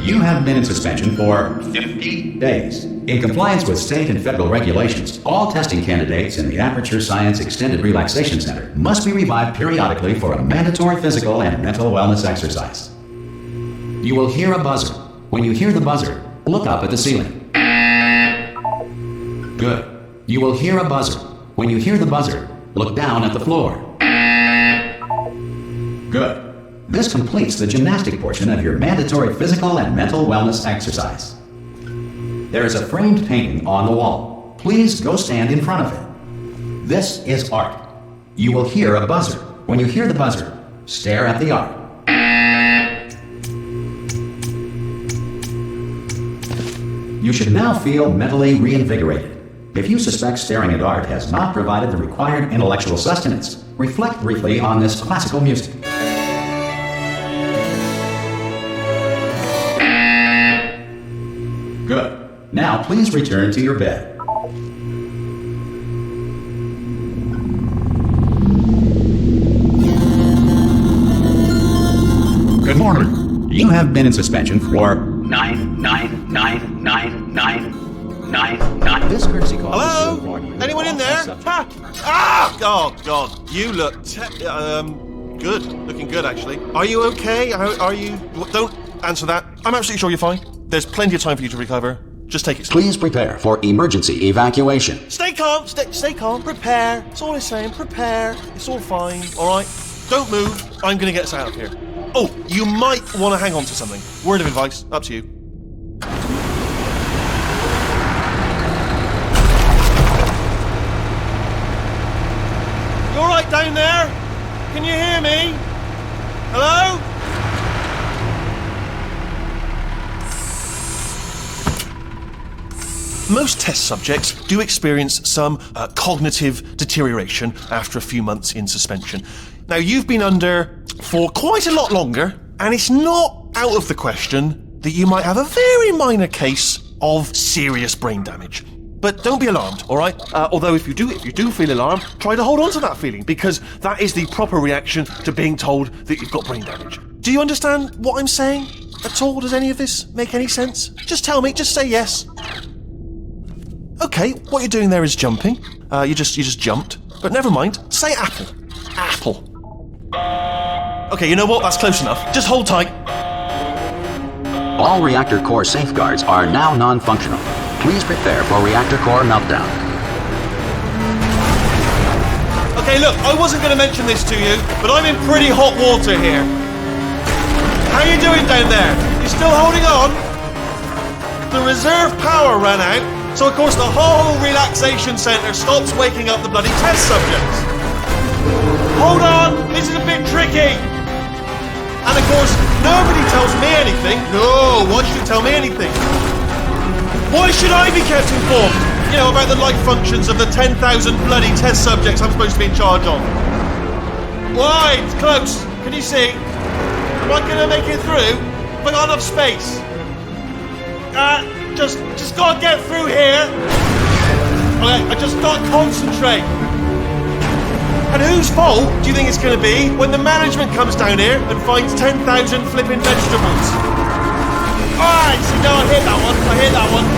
You have been in suspension for 50 days. In compliance with state and federal regulations, all testing candidates in the Aperture Science Extended Relaxation Center must be revived periodically for a mandatory physical and mental wellness exercise. You will hear a buzzer. When you hear the buzzer, look up at the ceiling. Good. You will hear a buzzer. When you hear the buzzer, look down at the floor. Good. This completes the gymnastic portion of your mandatory physical and mental wellness exercise. There is a framed painting on the wall. Please go stand in front of it. This is art. You will hear a buzzer. When you hear the buzzer, stare at the art. You should now feel mentally reinvigorated. If you suspect staring at art has not provided the required intellectual sustenance, reflect briefly on this classical music. Good. Now please return to your bed. Good morning. You have been in suspension for 9999999. This courtesy call. Hello? Anyone in there? Ha! Ah! Oh God, you look good. Looking good, actually. Are you okay? Are you? Don't answer that. I'm absolutely sure you're fine. There's plenty of time for you to recover. Just take it slow. Please prepare for emergency evacuation. Stay calm. Stay calm. Prepare. That's all I'm saying. Prepare. It's all fine. All right. Don't move. I'm gonna get us out of here. Oh, you might want to hang on to something. Word of advice. Up to you. You all right down there? Can you hear me? Hello? Most test subjects do experience some cognitive deterioration after a few months in suspension. Now, you've been under for quite a lot longer, and it's not out of the question that you might have a very minor case of serious brain damage. But don't be alarmed, all right? Although if you do feel alarmed, try to hold on to that feeling, because that is the proper reaction to being told that you've got brain damage. Do you understand what I'm saying at all? Does any of this make any sense? Just tell me, just say yes. Okay, what you're doing there is jumping. You just jumped. But never mind. Say apple. Apple. Okay, you know what? That's close enough. Just hold tight. All reactor core safeguards are now non-functional. Please prepare for reactor core meltdown. Okay, look, I wasn't going to mention this to you, but I'm in pretty hot water here. How you doing down there? You still holding on? The reserve power ran out. So, of course, the whole relaxation centre stops waking up the bloody test subjects. Hold on, this is a bit tricky. And, of course, nobody tells me anything. No, why should you tell me anything? Why should I be kept informed? You know, about the life functions of the 10,000 bloody test subjects I'm supposed to be in charge of. Why? It's close. Can you see? Am I going to make it through? Have I got enough space? Just gotta get through here. Okay, I just gotta concentrate. And whose fault do you think it's gonna be when the management comes down here and finds 10,000 flipping vegetables? Alright, so no, I hear that one.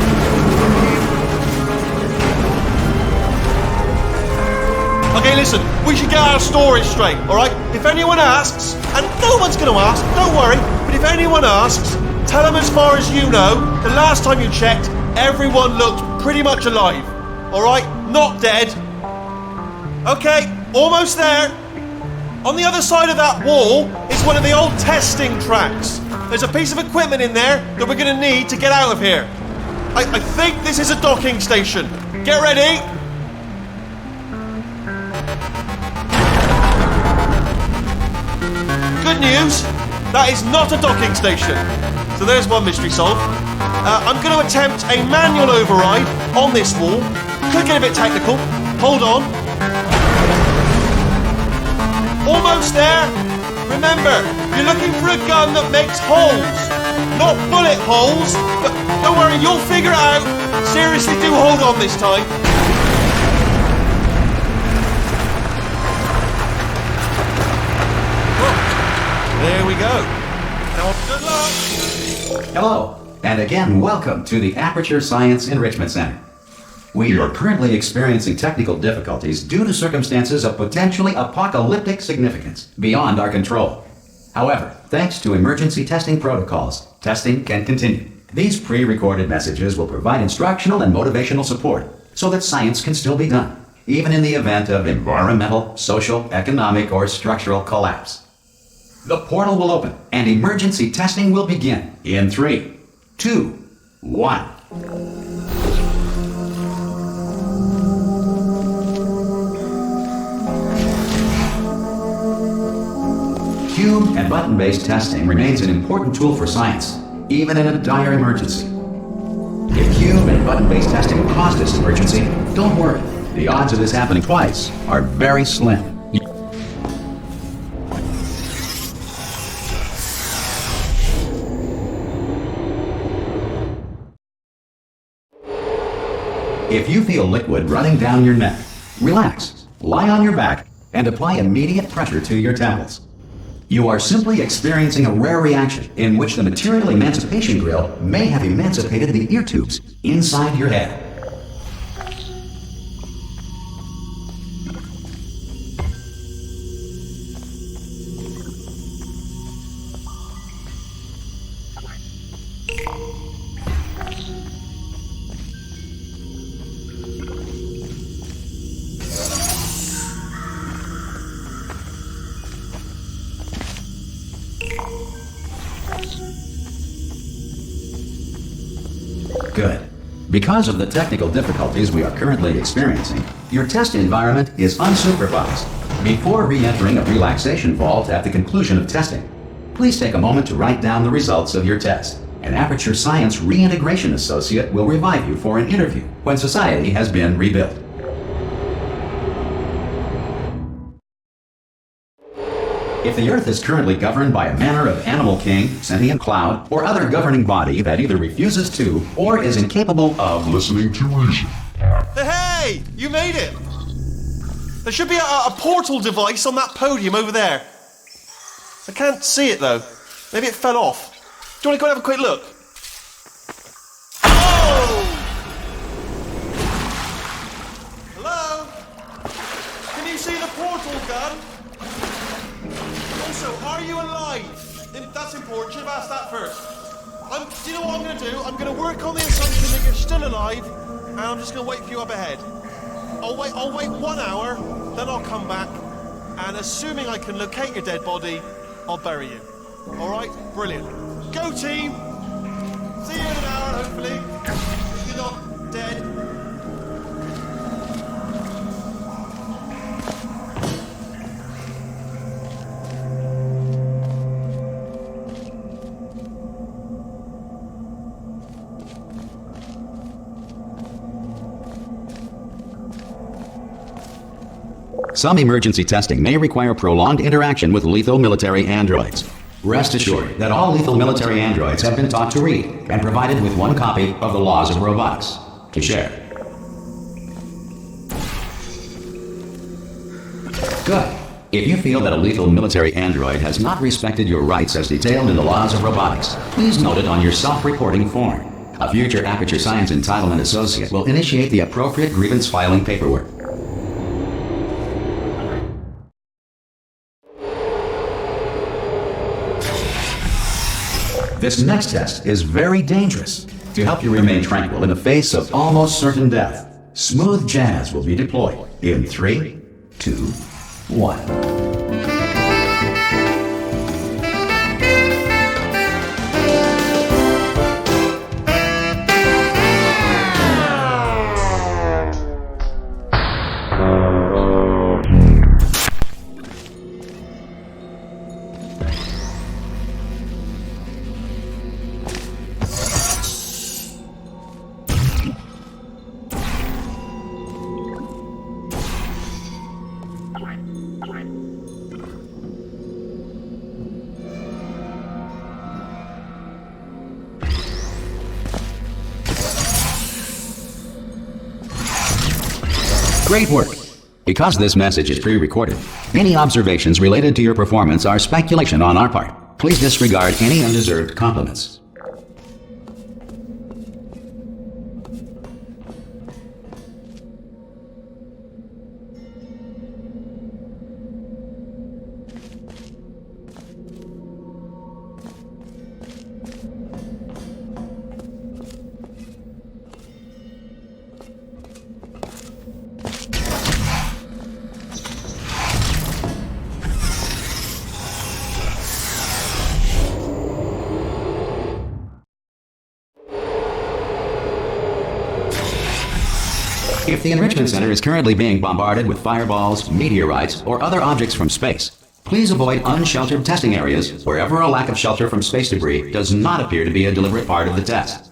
Okay, listen, we should get our story straight, alright? If anyone asks, and no one's gonna ask, don't worry, but if anyone asks, tell them as far as you know, the last time you checked, everyone looked pretty much alive. Alright? Not dead. Okay, almost there. On the other side of that wall is one of the old testing tracks. There's a piece of equipment in there that we're going to need to get out of here. I think this is a docking station. Get ready. Good news, that is not a docking station. So there's one mystery solved. I'm going to attempt a manual override on this wall. Could get a bit technical. Hold on. Almost there. Remember, you're looking for a gun that makes holes. Not bullet holes, but don't worry, you'll figure it out. Seriously, do hold on this time. There we go. Now now. Good luck! Hello, and again, welcome to the Aperture Science Enrichment Center. We are currently experiencing technical difficulties due to circumstances of potentially apocalyptic significance beyond our control. However, thanks to emergency testing protocols, testing can continue. These pre-recorded messages will provide instructional and motivational support so that science can still be done, even in the event of environmental, social, economic, or structural collapse. The portal will open and emergency testing will begin in 3, 2, 1. Cube and button-based testing remains an important tool for science, even in a dire emergency. If cube and button-based testing caused this emergency, don't worry. The odds of this happening twice are very slim. If you feel liquid running down your neck, relax, lie on your back, and apply immediate pressure to your temples. You are simply experiencing a rare reaction in which the material emancipation grill may have emancipated the ear tubes inside your head. Good. Because of the technical difficulties we are currently experiencing, your test environment is unsupervised. Before re-entering a relaxation vault at the conclusion of testing, please take a moment to write down the results of your test. An Aperture Science Reintegration Associate will revive you for an interview when society has been rebuilt. If the Earth is currently governed by a manner of animal king, sentient cloud, or other governing body that either refuses to or is incapable of listening to reason. Hey! You made it! There should be a portal device on that podium over there. I can't see it though. Maybe it fell off. Do you want to go and have a quick look? Oh! Hello? Can you see the portal gun? Also, are you alive? That's important. Should have asked that first. Do you know what I'm going to do? I'm going to work on the assumption that you're still alive, and I'm just going to wait for you up ahead. I'll wait 1 hour, then I'll come back, and assuming I can locate your dead body, I'll bury you. All right? Brilliant. Go, team! See you in an hour, hopefully. If you're not dead. Some emergency testing may require prolonged interaction with lethal military androids. Rest assured that all lethal military androids have been taught to read and provided with 1 copy of the Laws of Robotics to share. Good. If you feel that a lethal military android has not respected your rights as detailed in the Laws of Robotics, please note it on your self-reporting form. A future Aperture Science Entitlement Associate will initiate the appropriate grievance filing paperwork. This next test is very dangerous. To help you remain tranquil in the face of almost certain death, smooth jazz will be deployed in 3, 2, 1. Great work! Because this message is pre-recorded, any observations related to your performance are speculation on our part. Please disregard any undeserved compliments. If the Enrichment Center is currently being bombarded with fireballs, meteorites, or other objects from space, please avoid unsheltered testing areas wherever a lack of shelter from space debris does not appear to be a deliberate part of the test.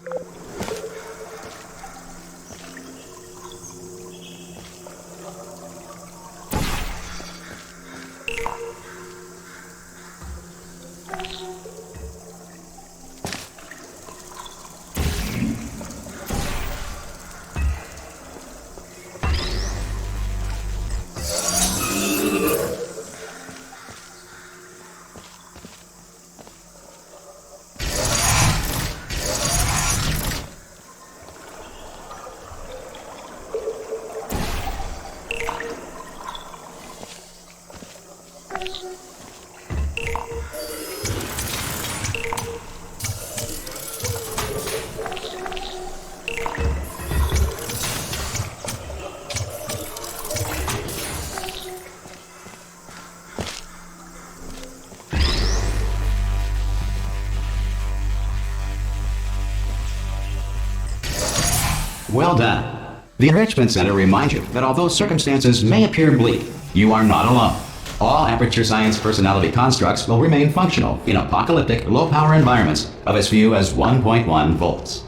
Well done. The Enrichment Center reminds you that although circumstances may appear bleak, you are not alone. All Aperture Science personality constructs will remain functional in apocalyptic, low-power environments of as few as 1.1 volts.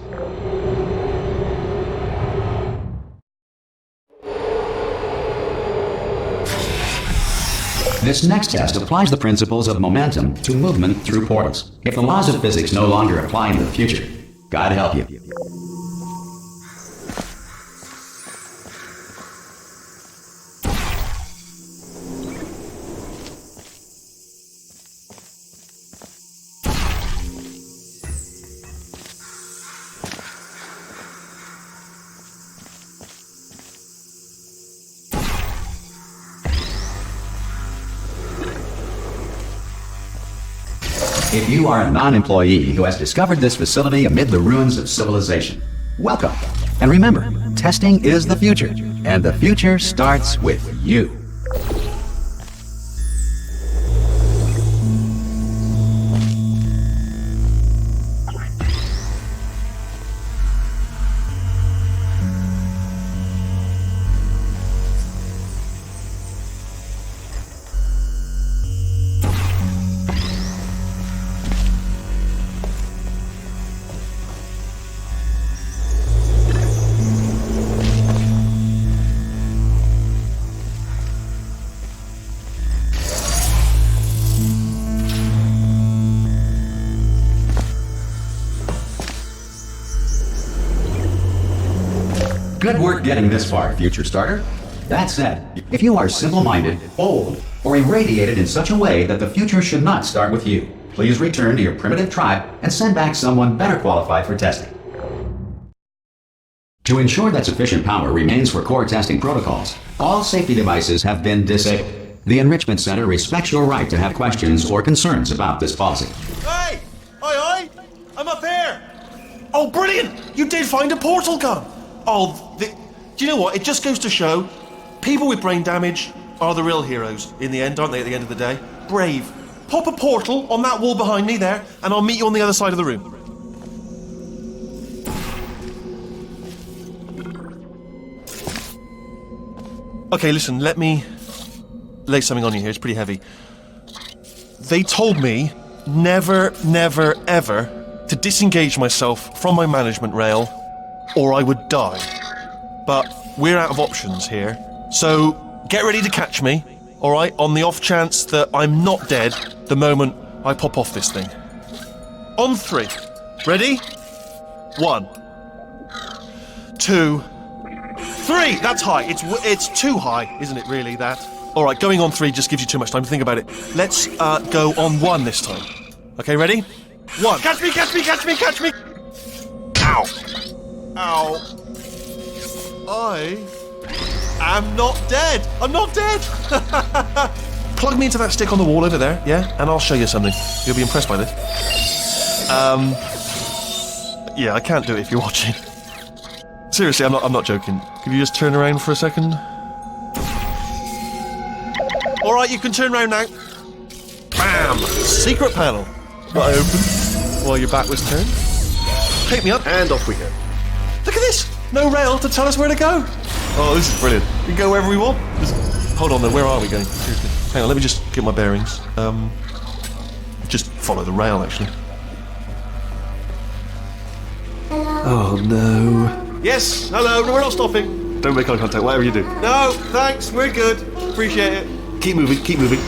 This next test applies the principles of momentum to movement through portals. If the laws of physics no longer apply in the future, God help you. If you are a non-employee who has discovered this facility amid the ruins of civilization, welcome. And remember, testing is the future, and the future starts with you. Good work getting this far, future starter. That said, if you are simple-minded, old, or irradiated in such a way that the future should not start with you, please return to your primitive tribe and send back someone better qualified for testing. To ensure that sufficient power remains for core testing protocols, all safety devices have been disabled. The Enrichment Center respects your right to have questions or concerns about this policy. Hey! Aye, aye! I'm up here! Oh, brilliant! You did find a portal gun! Oh, do you know what? It just goes to show, people with brain damage are the real heroes in the end, aren't they, at the end of the day? Brave. Pop a portal on that wall behind me there, and I'll meet you on the other side of the room. Okay, listen, let me lay something on you here. It's pretty heavy. They told me never, never, ever to disengage myself from my management rail or I would die. But we're out of options here. So get ready to catch me, alright, on the off chance that I'm not dead the moment I pop off this thing. On 3. Ready? 1, 2, 3! That's high. It's too high, isn't it, really, that? Alright, going on 3 just gives you too much time to think about it. Let's go on 1 this time. Okay, ready? 1. Catch me, catch me, catch me, catch me! Ow! Ow. I am not dead. I'm not dead. Plug me into that stick on the wall over there, yeah? And I'll show you something. You'll be impressed by this. Yeah, I can't do it if you're watching. Seriously, I'm not joking. Could you just turn around for a second? Alright, you can turn around now. Bam! Secret panel. That I opened while your back was turned. Pick me up and off we go. Look at this! No rail to tell us where to go. Oh, this is brilliant. We can go wherever we want. Hold on though, where are we going? Seriously. Hang on, let me just get my bearings. Just follow the rail actually. Oh no. Yes, hello, no, we're not stopping. Don't make eye contact, whatever you do. No, thanks, we're good. Appreciate it. Keep moving, keep moving.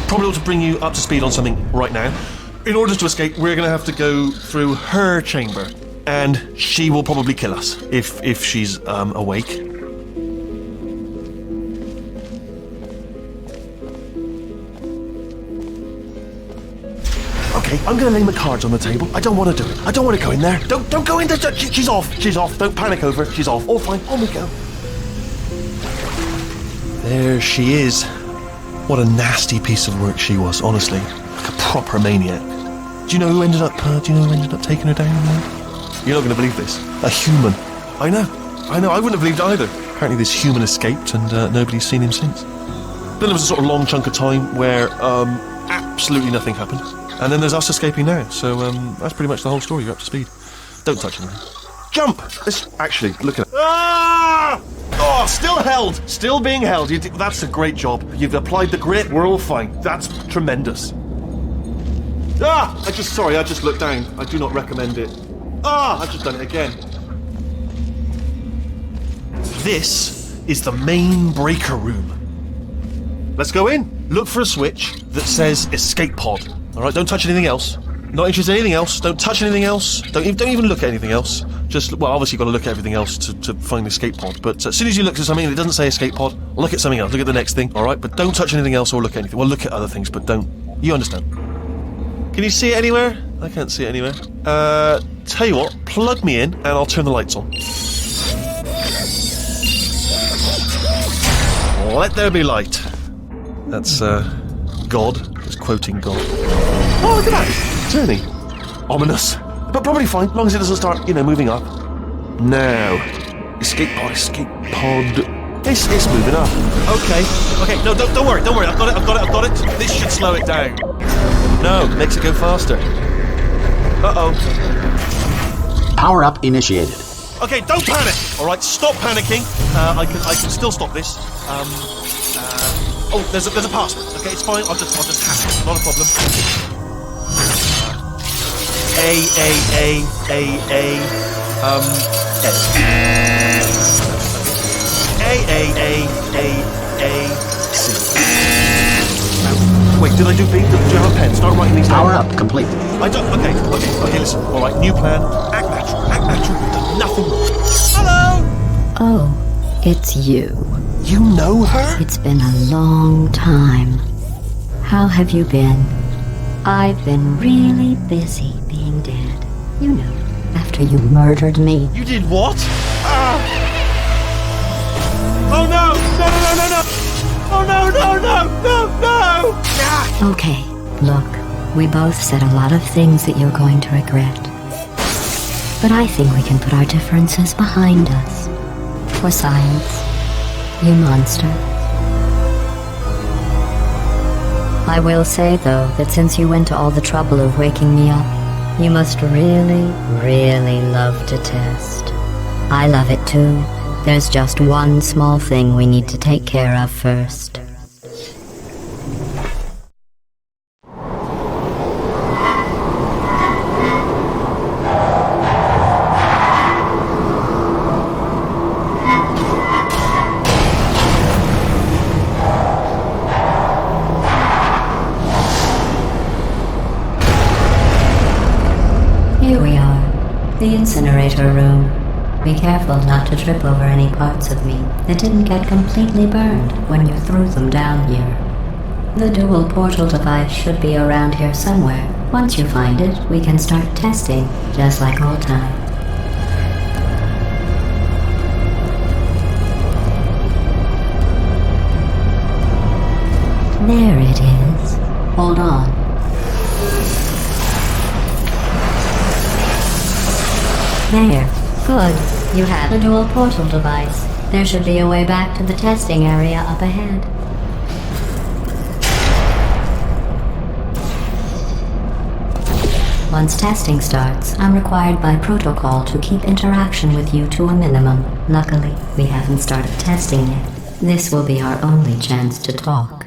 Probably ought to bring you up to speed on something right now. In order to escape, we're going to have to go through her chamber. And she will probably kill us, if she's awake. Okay, I'm going to lay my cards on the table. I don't want to do it. I don't want to go in there. Don't go in there. She's off. She's off. Don't panic over. She's off. All fine. On we go. There she is. What a nasty piece of work she was, honestly. Like a proper maniac. Do you know who ended up taking her down there? You're not going to believe this. A human. I know. I wouldn't have believed it either. Apparently this human escaped and nobody's seen him since. Then there was a sort of long chunk of time where absolutely nothing happened. And then there's us escaping now. So that's pretty much the whole story. You're up to speed. Don't touch anything. Jump! Actually, look at it. Ah! Oh, still held. Still being held. That's a great job. You've applied the grit. We're all fine. That's tremendous. Ah! I just looked down. I do not recommend it. Ah! I've just done it again. This is the main breaker room. Let's go in. Look for a switch that says escape pod. Alright, don't touch anything else. Not interested in anything else. Don't touch anything else. Don't even look at anything else. Just, well, obviously you've got to look at everything else to find the escape pod. But as soon as you look at something and it doesn't say escape pod, look at something else. Look at the next thing, alright? But don't touch anything else or look at anything. Well, look at other things, but don't. You understand. Can you see it anywhere? I can't see it anywhere. Tell you what, plug me in and I'll turn the lights on. Let there be light. That's, God. Just quoting God. Oh, look at that! Turning. Ominous. But probably fine, as long as it doesn't start, moving up. Now. Escape pod. It's moving up. Okay, no, don't worry, I've got it. This should slow it down. No, makes it go faster. Uh-oh. Power up initiated. Okay, don't panic! Alright, stop panicking. I can still stop this. Oh, there's a password. Okay, it's fine. I'll just hack it. Not a problem. C. Wait, did I do B? Do you have a pen? Start writing these down. Power up complete. I don't. Okay, listen. Alright, new plan. Act natural. We've done nothing wrong. Hello! Oh, it's you. You know her? It's been a long time. How have you been? I've been really busy being dead. You know, after you murdered me. You did what? Oh no! Oh no! Ah. Okay, look, we both said a lot of things that you're going to regret. But I think we can put our differences behind us. For science. You monster. I will say, though, that since you went to all the trouble of waking me up, you must really, really love to test. I love it too. There's just one small thing we need to take care of first. Here we are, the incinerator room. Be careful not to trip over any parts of me that didn't get completely burned when you threw them down here. The dual portal device should be around here somewhere. Once you find it, we can start testing, just like old times. There it is. Hold on. There. Good. You have the dual portal device. There should be a way back to the testing area up ahead. Once testing starts, I'm required by protocol to keep interaction with you to a minimum. Luckily, we haven't started testing yet. This will be our only chance to talk.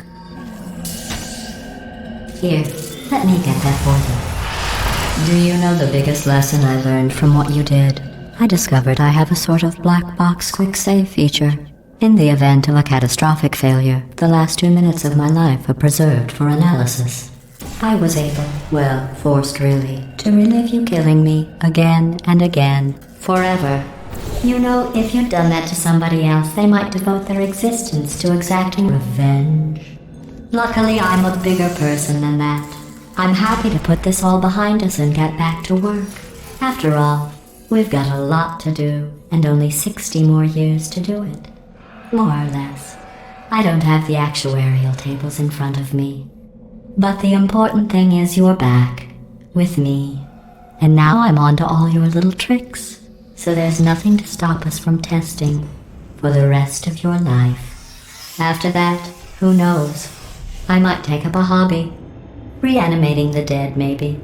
Here, let me get that for you. Do you know the biggest lesson I learned from what you did? I discovered I have a sort of black box quick save feature. In the event of a catastrophic failure, the last 2 minutes of my life are preserved for analysis. I was able, well, forced really, to relive you killing me again and again, forever. You know, if you'd done that to somebody else, they might devote their existence to exacting revenge. Luckily, I'm a bigger person than that. I'm happy to put this all behind us and get back to work. After all, we've got a lot to do, and only 60 more years to do it. More or less. I don't have the actuarial tables in front of me. But the important thing is you're back, with me. And now I'm on to all your little tricks. So there's nothing to stop us from testing for the rest of your life. After that, who knows? I might take up a hobby. Reanimating the dead, maybe.